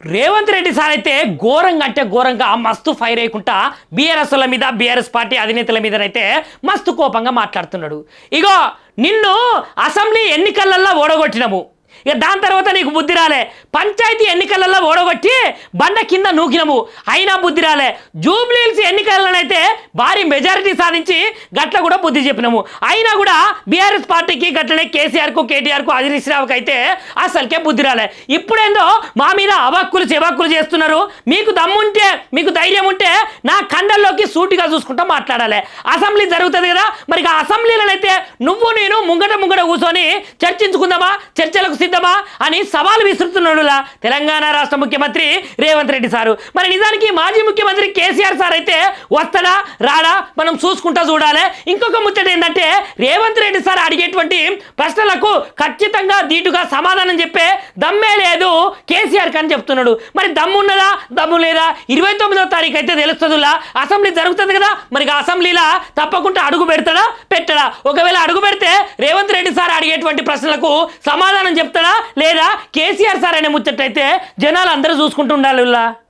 Revanth Reddy sir అయితే ఘోరంగా అంటే ఘోరంగా మస్తు ఫైర్ అయ్యకుంటా బీఆర్ఎస్ల మీద బీఆర్ఎస్ పార్టీ అధినేతల మీదనైతే మస్తు కోపంగా మాట్లాడుతున్నాడు. ఇగో నిన్ను అసెంబ్లీ ఎన్నికలలో ఓడగొట్టినము, ఇక దాని తర్వాత నీకు బుద్ధి రాలే. పంచాయతీ ఎన్నికలలో ఓడగొట్టి బండ కింద నూకినము, అయినా బుద్ధి రాలే. జూబ్లీహిల్స్ ఎన్నికలనైతే భారీ మెజారిటీ సాధించి గట్ల కూడా బుద్ధి చెప్పినాము, అయినా కూడా బీఆర్ఎస్ పార్టీకి గట్లనే కేసీఆర్కు కేటీఆర్కు హరీష్ రావుకి అయితే అసలుకే బుద్ధి రాలే. ఇప్పుడేందో మా మీద అవాక్కులు చెవాక్కులు చేస్తున్నారు. మీకు దమ్ముంటే మీకు ధైర్యం ఉంటే నా కండల్లోకి సూటిగా చూసుకుంటా మాట్లాడాలి. అసెంబ్లీ జరుగుతుంది కదా, మరి ఆ అసెంబ్లీలనైతే నువ్వు నేను ముంగట కూర్చొని చర్చించుకుందామా, చర్చలకు సిద్ధమా అని సవాల్ విసురుతున్నాడులా తెలంగాణ రాష్ట్ర ముఖ్యమంత్రి రేవంత్ రెడ్డి సారు. మరి నిజానికి మాజీ ముఖ్యమంత్రి కేసీఆర్ సార్ అయితే వస్తాడా రాడా మనం చూసుకుంటా చూడాలి. ఇంకొక ముచ్చట ఏంటంటే రేవంత్ రెడ్డి సార్ అడిగేటువంటి ప్రశ్నలకు ఖచ్చితంగా ధీటుగా సమాధానం చెప్పే దమ్మే లేదు కేసీఆర్ అని చెప్తున్నాడు. మరి దమ్మున్నదా దమ్ము లేదా 29వ తారీఖు అయితే తెలుస్తుందిలా. అసెంబ్లీ జరుగుతుంది కదా, మరి ఆ అసెంబ్లీలా తప్పకుండా అడుగు పెడతాడా పెట్టడా? ఒకవేళ అడుగు పెడితే రేవంత్ రెడ్డి సార్ అడిగేటువంటి ప్రశ్నలకు సమాధానం చెప్తాడా లేదా కేసీఆర్ సార్ అనే ముచ్చటైతే జనాలు అందరూ చూసుకుంటూ ఉండాలి.